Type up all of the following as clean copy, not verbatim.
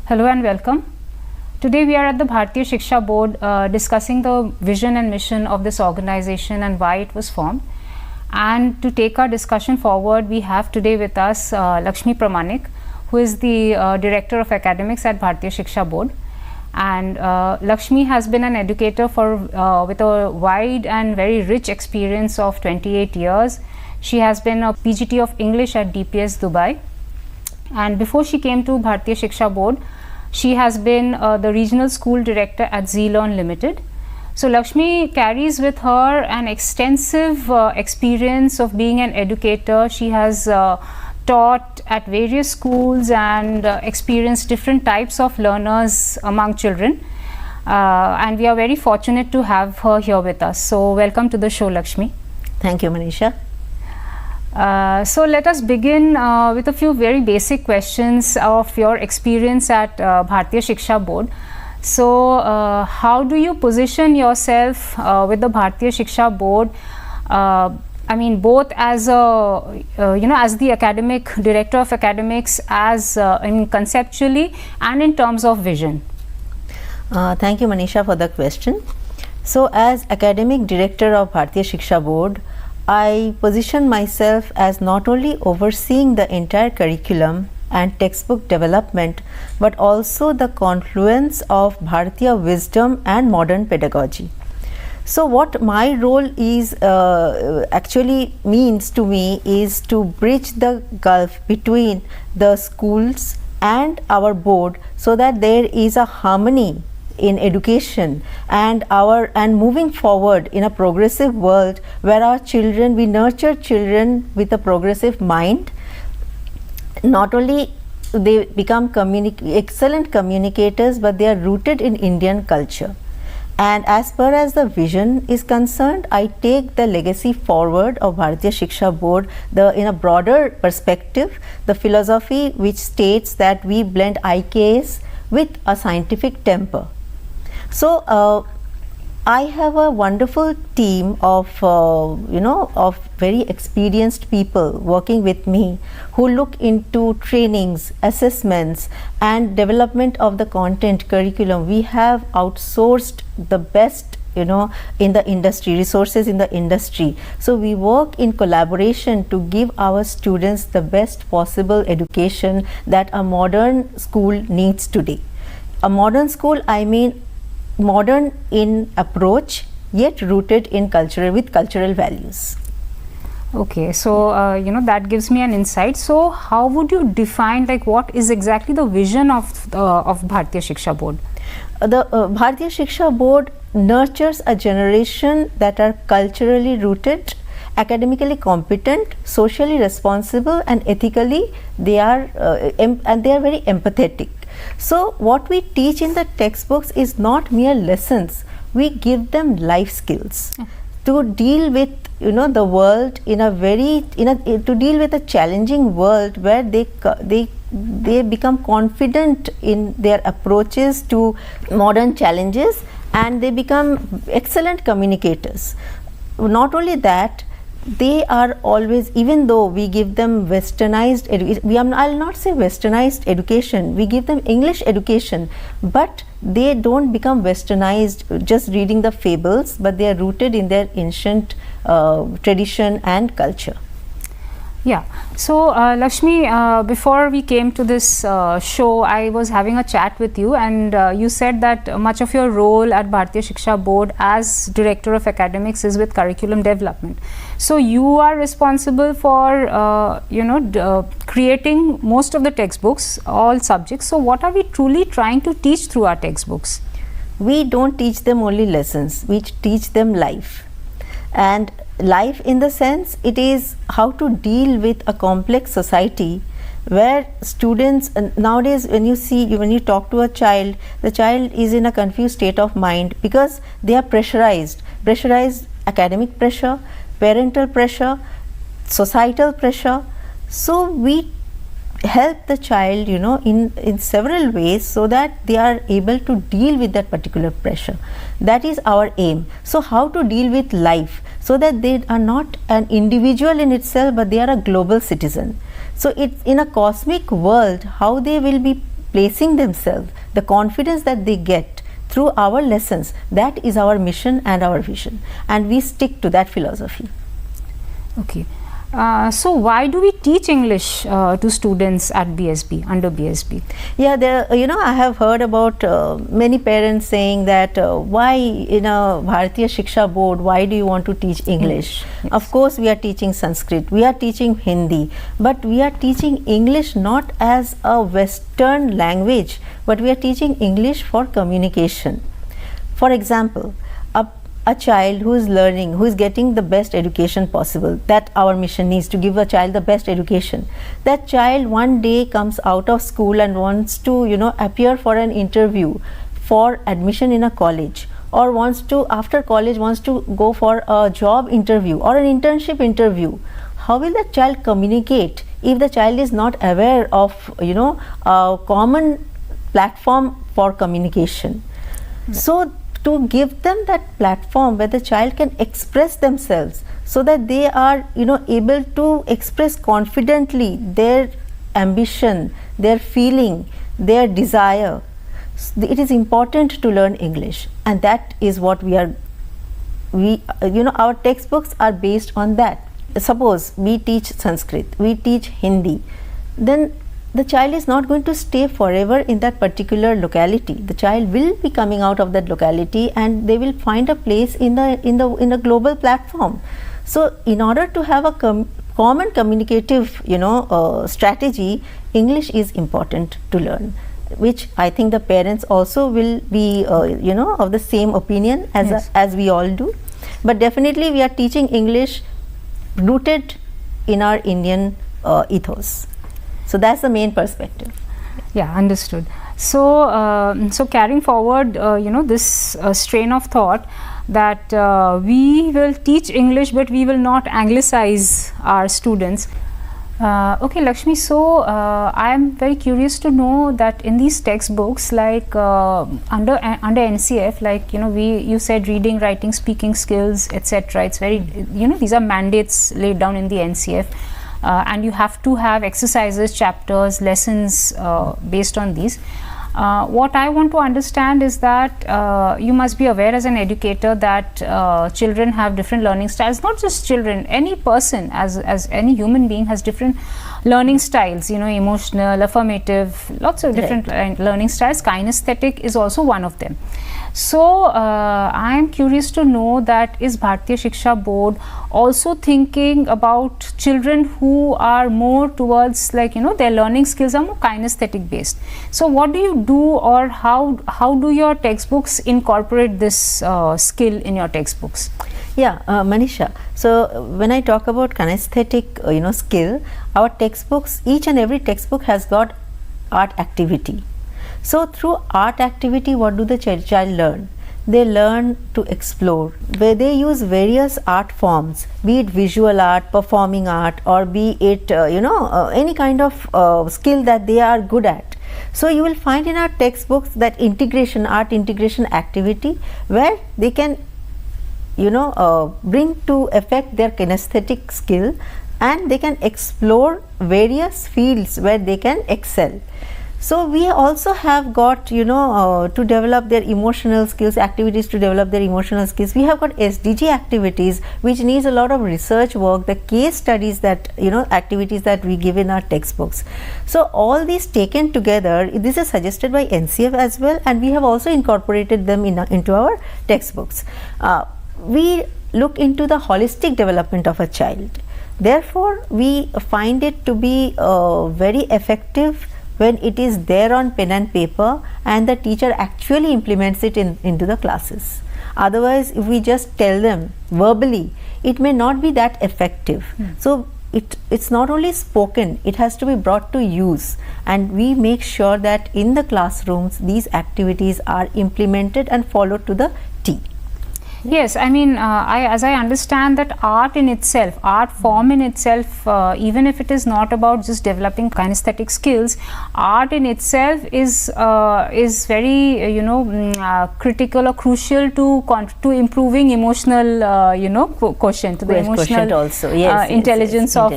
Hello and welcome. Today we are at the Bharatiya Shiksha Board discussing the vision and mission of this organization and why it was formed. And to take our discussion forward, we have today with us Lakshmi Pramanik, who is the Director of Academics at Bharatiya Shiksha Board. And Lakshmi has been an educator with a wide and very rich experience of 28 years. She has been a PGT of English at DPS Dubai. And before she came to Bharatiya Shiksha Board, she has been the regional school director at ZLearn Limited. So Lakshmi carries with her an extensive experience of being an educator. She has taught at various schools and experienced different types of learners among children. And we are very fortunate to have her here with us. So welcome to the show, Lakshmi. Thank you, Manisha. So let us begin with a few very basic questions of your experience at Bharatiya Shiksha Board. So how do you position yourself with the Bharatiya Shiksha Board? I mean, both as a as the academic director of academics, as conceptually and in terms of vision. Thank you, Manisha, for the question. So, as academic director of Bharatiya Shiksha Board, I position myself as not only overseeing the entire curriculum and textbook development, but also the confluence of Bharatiya wisdom and modern pedagogy. So what my role is actually means to me is to bridge the gulf between the schools and our board, so that there is a harmony in education and moving forward in a progressive world where we nurture children with a progressive mind. Not only they become excellent communicators, but they are rooted in Indian culture. And as far as the vision is concerned, I take the legacy forward of Bharatiya Shiksha Board in a broader perspective, the philosophy which states that we blend IKS with a scientific temper. So I have a wonderful team of of very experienced people working with me, who look into trainings, assessments and development of the content curriculum. We have outsourced the best in the industry, resources in the industry. So we work in collaboration to give our students the best possible education that a modern school needs today. A modern school, I mean modern in approach, yet rooted in cultural values. Okay, so that gives me an insight. So how would you define, like, what is exactly the vision of Bharatiya Shiksha Board? The Bharatiya Shiksha Board nurtures a generation that are culturally rooted, academically competent, socially responsible, and ethically they are very empathetic. So what we teach in the textbooks is not mere lessons. We give them life skills to deal with the world to deal with a challenging world, where they become confident in their approaches to modern challenges, and they become excellent communicators. Not only that, they are always, even though we give them westernized I'll not say westernized education, we give them English education, but they don't become westernized just reading the fables, but they are rooted in their ancient tradition and culture. Yeah. So Lakshmi, before we came to this show, I was having a chat with you, and you said that much of your role at Bharatiya Shiksha Board as Director of Academics is with curriculum development. So you are responsible for creating most of the textbooks, all subjects. So what are we truly trying to teach through our textbooks? We don't teach them only lessons, we teach them life. And life, in the sense, it is how to deal with a complex society where students nowadays, when you talk to a child, the child is in a confused state of mind because they are pressurized academic pressure, parental pressure, societal pressure. So we help the child in several ways, so that they are able to deal with that particular pressure. That is our aim. So how to deal with life, so that they are not an individual in itself, but they are a global citizen. So it's in a cosmic world, how they will be placing themselves, the confidence that they get through our lessons, that is our mission and our vision, and we stick to that philosophy. Okay. So why do we teach English to students at BSB, under BSB? Yeah, there, I have heard about many parents saying that why in a Bharatiya Shiksha Board, why do you want to teach English? Yes. Of course, we are teaching Sanskrit, we are teaching Hindi, but we are teaching English not as a Western language, but we are teaching English for communication. For example, a child who is learning, who is getting the best education possible, that our mission is to give a child the best education. That child one day comes out of school and wants to, appear for an interview for admission in a college, or wants to, after college, wants to go for a job interview or an internship interview. How will that child communicate if the child is not aware of, a common platform for communication? Right. So, to give them that platform where the child can express themselves, so that they are able to express confidently their ambition, their feeling, their desire. It is important to learn English, and that is what our textbooks are based on that. Suppose we teach Sanskrit, we teach Hindi, then the child is not going to stay forever in that particular locality. The child will be coming out of that locality, and they will find a place in a global platform. So, in order to have a common communicative, strategy, English is important to learn, which I think the parents also will be, of the same opinion as Yes. As we all do. But definitely, we are teaching English rooted in our Indian ethos. So that's the main perspective. Yeah, understood. So, so carrying forward, this strain of thought that we will teach English, but we will not Anglicize our students. Okay, Lakshmi. So, I am very curious to know that in these textbooks, like under NCF, like you said reading, writing, speaking skills, etc. It's very these are mandates laid down in the NCF. And you have to have exercises, chapters, lessons based on these. What I want to understand is that you must be aware as an educator that children have different learning styles. Not just children, any person as any human being has different learning styles, emotional, affirmative, lots of different learning styles. Kinesthetic is also one of them. So, I am curious to know that is Bharatiya Shiksha Board also thinking about children who are more towards their learning skills are more kinesthetic based. So, what do you do, or how do your textbooks incorporate this skill in your textbooks? Yeah, Manisha. So when I talk about kinesthetic, skill, our textbooks, each and every textbook has got art activity. So through art activity, what do the child learn? They learn to explore, where they use various art forms, be it visual art, performing art, or be it any kind of skill that they are good at. So you will find in our textbooks that art integration activity, where they can bring to effect their kinesthetic skill, and they can explore various fields where they can excel. So we also have got to develop their emotional skills, activities to develop their emotional skills. We have got SDG activities, which needs a lot of research work, the case studies that activities that we give in our textbooks. So all these taken together, this is suggested by NCF as well, and we have also incorporated them into our textbooks. We look into the holistic development of a child. Therefore, we find it to be very effective when it is there on pen and paper and the teacher actually implements it into the classes. Otherwise, if we just tell them verbally, it may not be that effective. So it's not only spoken, it has to be brought to use, and we make sure that in the classrooms these activities are implemented and followed to the T. Yes, I mean, as I understand that art in itself, art form in itself, even if it is not about just developing kinesthetic skills, art in itself is very critical or crucial to improving emotional quotient, to the emotional also. Yes, intelligence of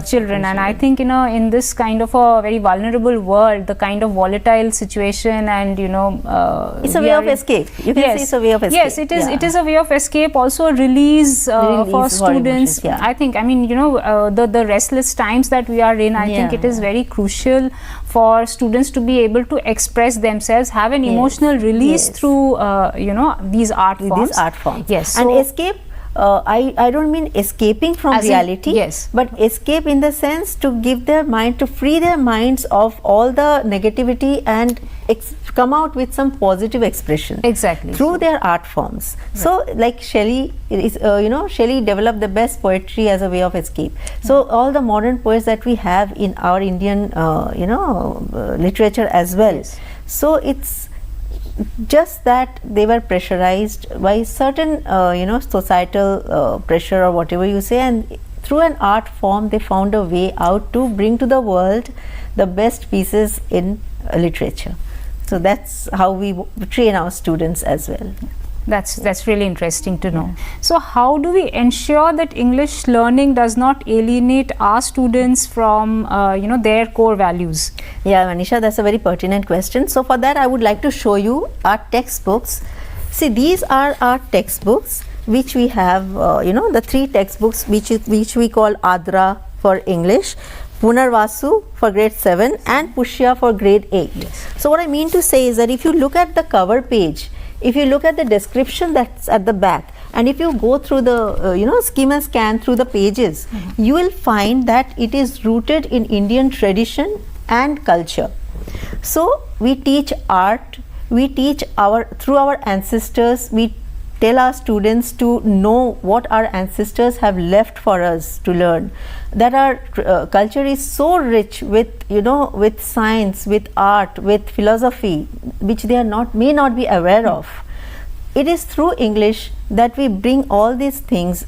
children. And I think in this kind of a very vulnerable world, the kind of volatile situation, and it's a way of escape. You can say it's a way of escape. Yes, it is. It is a way of escape, also a release for students. Emotions, I think, I mean, the restless times that we are in, I think it is very crucial for students to be able to express themselves, have an emotional release through these art forms. These art forms. Yes. And so escape, I don't mean escaping from reality, but escape in the sense to give their mind, to free their minds of all the negativity and come out with some positive expression. Exactly. Through their art forms. Right. So like Shelley is, Shelley developed the best poetry as a way of escape. So all the modern poets that we have in our Indian, literature as well. Yes. So it's just that they were pressurized by certain societal pressure or whatever you say, and through an art form they found a way out to bring to the world the best pieces in literature. So that's how we train our students as well. That's really interesting to know. So how do we ensure that English learning does not alienate our students from their core values? Yeah, Manisha, that's a very pertinent question. So for that I would like to show you our textbooks. See, these are our textbooks which we have, the 3 textbooks which we call Adra for English, Punarvasu for grade 7 and Pushya for grade 8. Yes. So what I mean to say is that if you look at the cover page, if you look at the description that's at the back, and if you go through the skim and scan through the pages, you will find that it is rooted in Indian tradition and culture. So we teach art, we teach through our ancestors, we tell our students to know what our ancestors have left for us to learn, that our culture is so rich with with science, with art, with philosophy, which they may not be aware of. It is through English that we bring all these things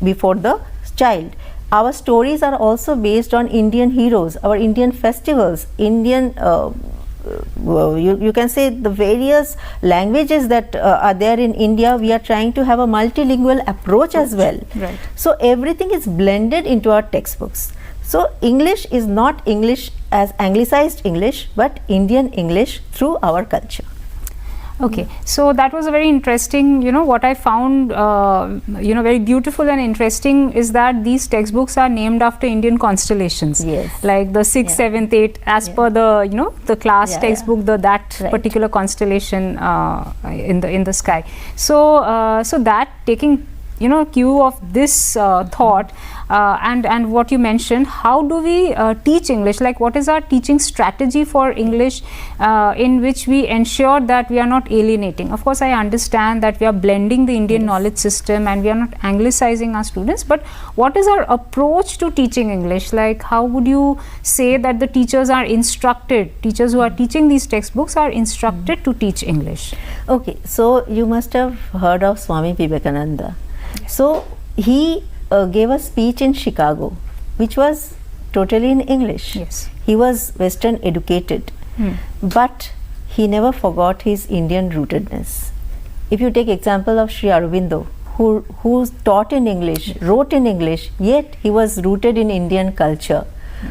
before the child. Our stories are also based on Indian heroes, our Indian festivals, Indian you can say the various languages that are there in India. We are trying to have a multilingual approach as well. Right. So everything is blended into our textbooks. So English is not English as anglicized English, but Indian English through our culture. Okay, so that was a very interesting, what I found, very beautiful and interesting is that these textbooks are named after Indian constellations. Yes. Like the 6th, 7th, 8th, as per the, the class textbook, that particular constellation in the sky. So, so that taking, cue of this thought, and what you mentioned, how do we teach English? Like, what is our teaching strategy for English in which we ensure that we are not alienating? Of course, I understand that we are blending the Indian knowledge system and we are not anglicizing our students, but what is our approach to teaching English? Like, how would you say that the teachers are instructed, teachers who are teaching these textbooks are instructed to teach English? Okay, so you must have heard of Swami Vivekananda. So he gave a speech in Chicago, which was totally in English. Yes. He was Western educated, but he never forgot his Indian rootedness. If you take example of Sri Aurobindo, who taught in English, wrote in English, yet he was rooted in Indian culture.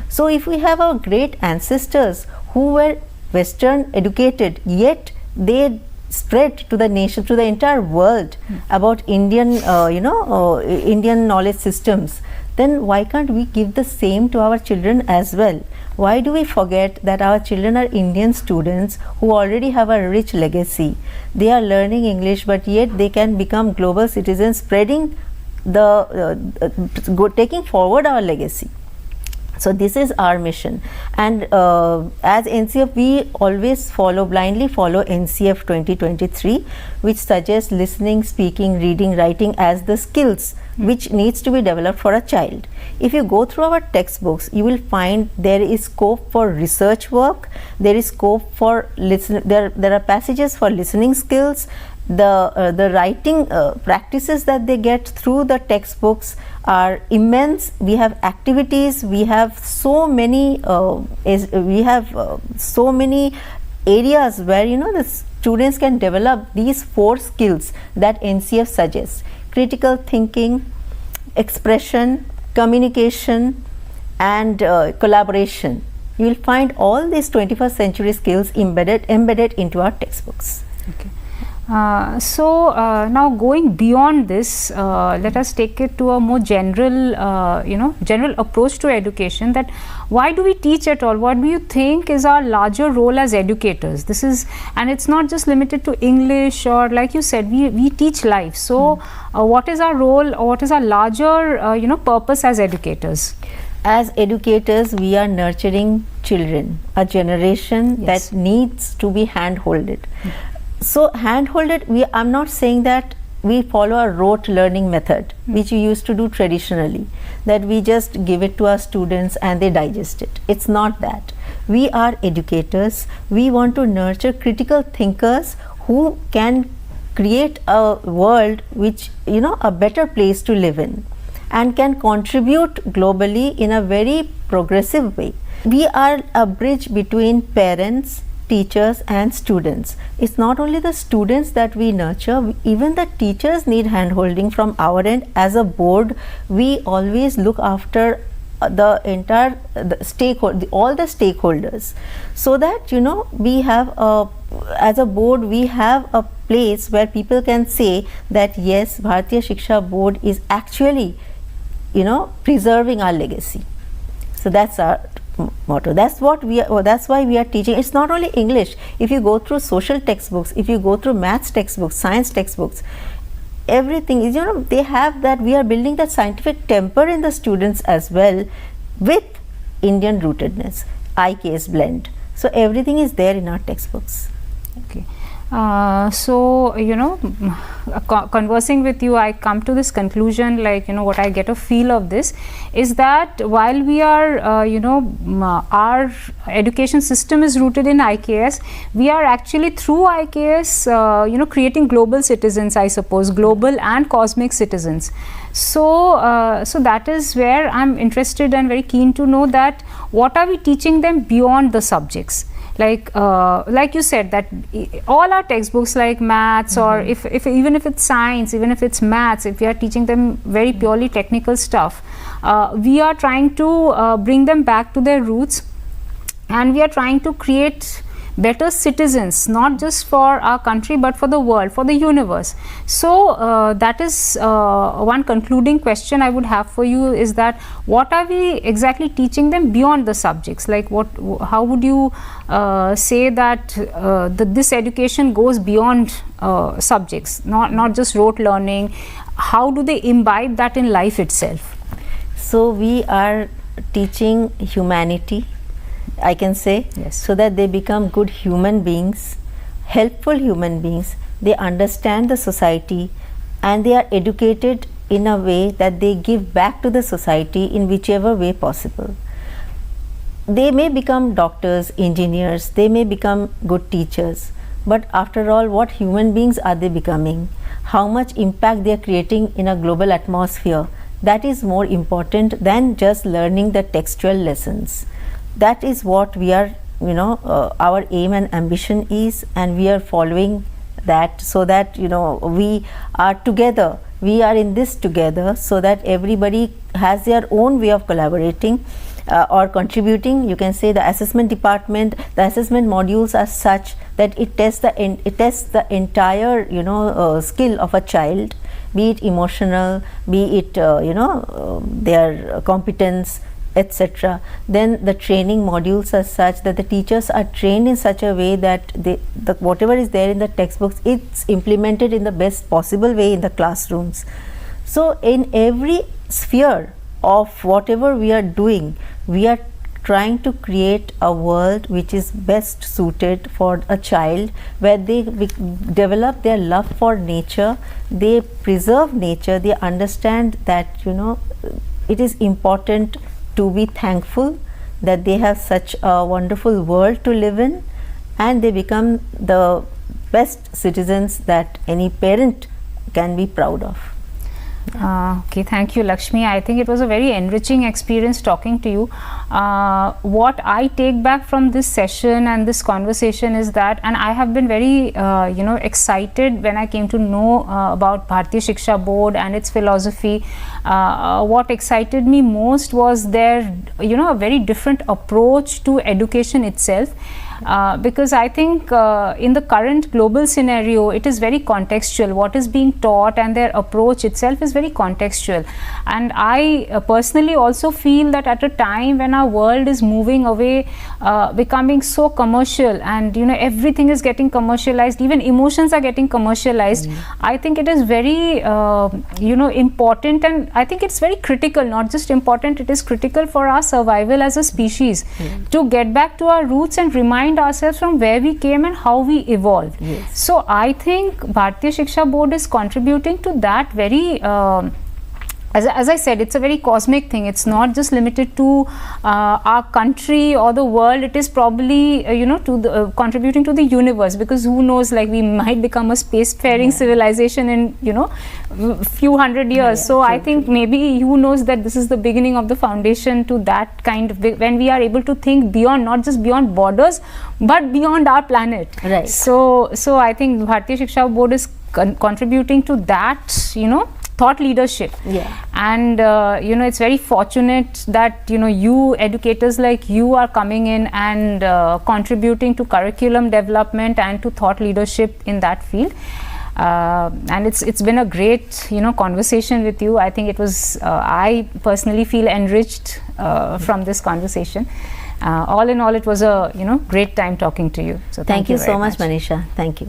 So if we have our great ancestors who were Western educated, yet they spread to the nation, to the entire world about Indian, Indian knowledge systems, then why can't we give the same to our children as well? Why do we forget that our children are Indian students who already have a rich legacy? They are learning English, but yet they can become global citizens, spreading taking forward our legacy. So this is our mission, and as NCF we always blindly follow NCF 2023, which suggests listening, speaking, reading, writing as the skills which needs to be developed for a child. If you go through our textbooks, you will find there is scope for research work, there is scope for there are passages for listening skills, the writing practices that they get through the textbooks are immense. We have activities, we have so many so many areas where the students can develop these 4 skills that NCF suggests: critical thinking, expression, communication, and collaboration. You will find all these 21st century skills embedded into our textbooks. Okay. Now going beyond this, let us take it to a more general, general approach to education. That why do we teach at all? What do you think is our larger role as educators? This is, and it's not just limited to English, or like you said, we teach life. So, what is our role, or what is our larger, purpose as educators? As educators, we are nurturing children, a generation Yes. that needs to be hand-holded. So hand-holded, I'm not saying that we follow a rote learning method, which we used to do traditionally, that we just give it to our students and they digest it. It's not that. We are educators. We want to nurture critical thinkers who can create a world which, a better place to live in, and can contribute globally in a very progressive way. We are a bridge between parents, teachers and students. It's not only the students that we nurture, even the teachers need hand-holding from our end. As a board, we always look after the entire all the stakeholders, so that we have as a board, we have a place where people can say that yes, Bharatiya Shiksha Board is actually preserving our legacy. So that's our motto. That's what we are. That's why we are teaching. It's not only English. If you go through social textbooks, if you go through maths textbooks, science textbooks, everything is, they have that. We are building that scientific temper in the students as well, with Indian rootedness, IKS blend. So everything is there in our textbooks. Okay. Conversing with you, I come to this conclusion, what I get a feel of this is that while we are, our education system is rooted in IKS, we are actually through IKS, creating global citizens, I suppose, global and cosmic citizens. So that is where I'm interested and very keen to know that what are we teaching them beyond the subjects? Like you said, that all our textbooks like maths, or if even if it's science, even if it's maths, if we are teaching them very purely technical stuff, we are trying to bring them back to their roots, and we are trying to create better citizens, not just for our country but for the world, for the universe. So that is one concluding question I would have for you, is that what are we exactly teaching them beyond the subjects? Like how would you say that this education goes beyond subjects, not just rote learning? How do they imbibe that in life itself? So we are teaching humanity, I can say, Yes. so that they become good human beings, helpful human beings. They understand the society, and they are educated in a way that they give back to the society in whichever way possible. They may become doctors, engineers, they may become good teachers, but after all, what human beings are they becoming? How much impact they are creating in a global atmosphere? That is more important than just learning the textual lessons. That is what we are, our aim and ambition is, and we are following that, so that we are together, we are in this together, so that everybody has their own way of collaborating or contributing. You can say the assessment department, the assessment modules are such that it tests the entire skill of a child, be it emotional, be it their competence, etc. Then the training modules are such that the teachers are trained in such a way that whatever is there in the textbooks, it's implemented in the best possible way in the classrooms. So in every sphere of whatever we are doing, we are trying to create a world which is best suited for a child, where they develop their love for nature, they preserve nature, they understand that it is important to be thankful that they have such a wonderful world to live in, and they become the best citizens that any parent can be proud of. Okay, thank you, Lakshmi. I think it was a very enriching experience talking to you. What I take back from this session and this conversation is that, and I have been very, excited when I came to know about Bharatiya Shiksha Board and its philosophy. What excited me most was their, a very different approach to education itself. Because I think in the current global scenario, it is very contextual. What is being taught and their approach itself is very contextual. And I personally also feel that at a time when our world is moving away, becoming so commercial, and everything is getting commercialized, even emotions are getting commercialized. I think it is very important, and I think it's very critical, not just important, it is critical for our survival as a species to get back to our roots and remind ourselves from where we came and how we evolved. So I think Bharatiya Shiksha Board is contributing to that very as I said, it's a very cosmic thing. It's not just limited to our country or the world. It is probably to the contributing to the universe, because who knows, like we might become a spacefaring civilization in few hundred years. So I think maybe who knows that this is the beginning of the foundation to that kind of, when we are able to think beyond, not just beyond borders, but beyond our planet. Right. So I think Bharatiya Shiksha Board is contributing to that, thought leadership. And it's very fortunate that you educators like you are coming in and contributing to curriculum development and to thought leadership in that field. And it's been a great conversation with you. I think it was I personally feel enriched from this conversation. All in all, it was a great time talking to you. So thank you so much, Manisha. Thank you.